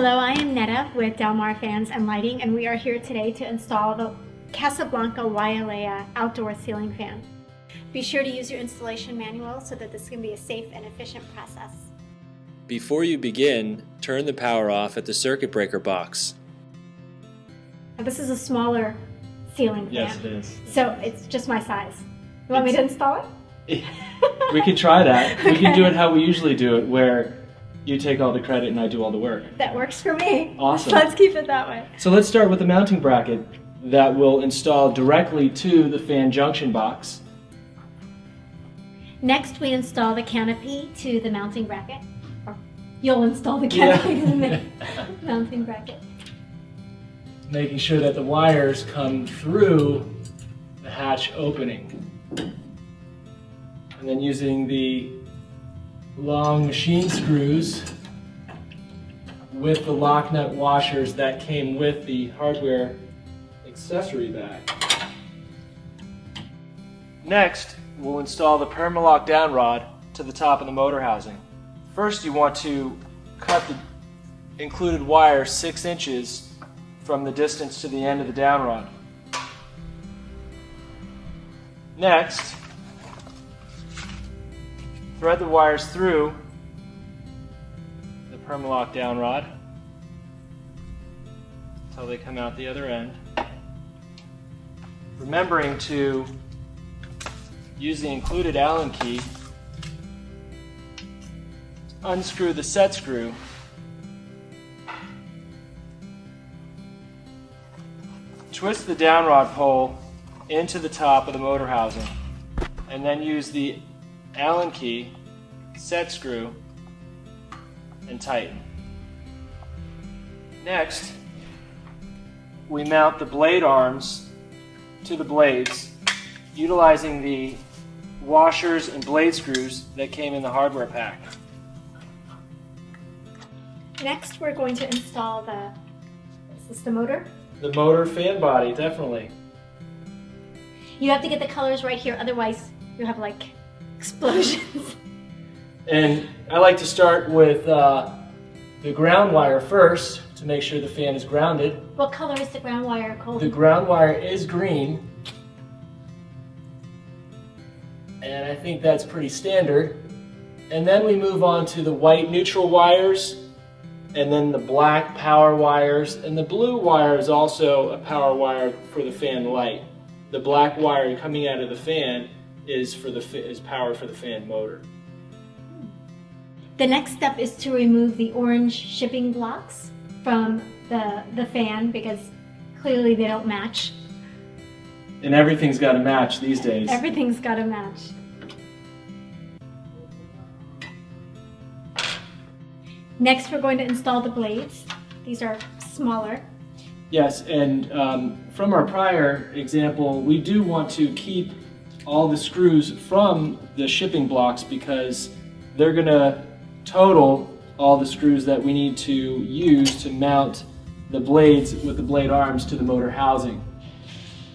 Hello, I am Netta with Del Mar Fans and Lighting, and we are here today to install the Casablanca Wailea outdoor ceiling fan. Be sure to use your installation manual so that this can be a safe and efficient process. Before you begin, turn the power off at the circuit breaker box. Now, this is a smaller ceiling fan. Yes, it is. So it's just my size. You want me to install it? We can try that. We can do Okay. it how we usually do it, where you take all the credit and I do all the work. That works for me. Awesome. So let's keep it that way. So let's start with the mounting bracket that will install directly to the fan junction box. Next, we install the canopy to the mounting bracket. Or you'll install the canopy to the mounting bracket. Making sure that the wires come through the hatch opening. And then using the long machine screws with the lock nut washers that came with the hardware accessory bag. Next, we'll install the Permalock down rod to the top of the motor housing. First, you want to cut the included wire 6 inches from the distance to the end of the down rod. Next, thread the wires through the Permalock down rod until they come out the other end. Remembering to use the included Allen key, unscrew the set screw, twist the down rod pole into the top of the motor housing, and then use the Allen key, set screw, and tighten. Next, we mount the blade arms to the blades utilizing the washers and blade screws that came in the hardware pack. Next, we're going to install is this the motor? The motor fan body, definitely. You have to get the colors right here, otherwise you'll have like explosions. And I like to start with the ground wire first to make sure the fan is grounded. What color is the ground wire, Colby? The ground wire is green, and I think that's pretty standard. And then we move on to the white neutral wires, and then the black power wires, and the blue wire is also a power wire for the fan light. The black wire coming out of the fan is power for the fan motor. The next step is to remove the orange shipping blocks from the fan because clearly they don't match. And everything's got to match these days. Everything's got to match. Next, we're going to install the blades. These are smaller. Yes, and from our prior example, we do want to keep all the screws from the shipping blocks because they're going to total all the screws that we need to use to mount the blades with the blade arms to the motor housing.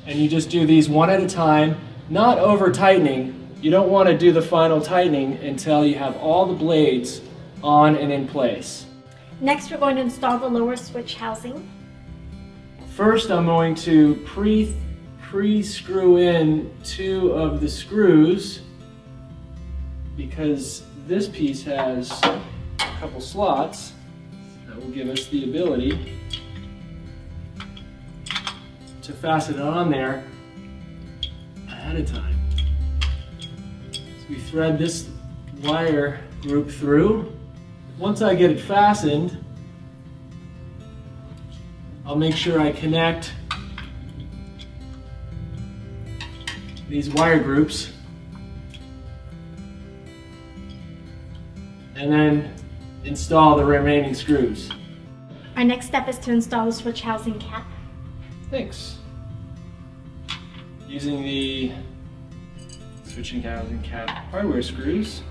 And you just do these one at a time, not over tightening. You don't want to do the final tightening until you have all the blades on and in place. Next, we're going to install the lower switch housing. First, I'm going to pre-screw in 2 of the screws because this piece has a couple slots that will give us the ability to fasten it on there ahead of time. So we thread this wire group through. Once I get it fastened, I'll make sure I connect these wire groups and then install the remaining screws. Our next step is to install the switch housing cap. Thanks. Using the switching housing cap hardware screws.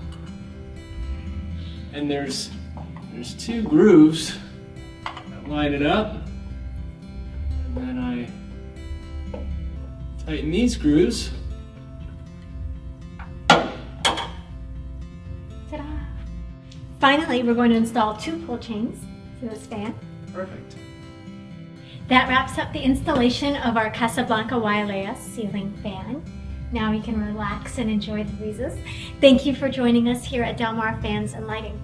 And there's 2 grooves that line it up. And then I tighten these screws. Ta-da! Finally, we're going to install 2 pull chains. to this fan. Perfect. That wraps up the installation of our Casablanca Wailea ceiling fan. Now we can relax and enjoy the breezes. Thank you for joining us here at Del Mar Fans and Lighting.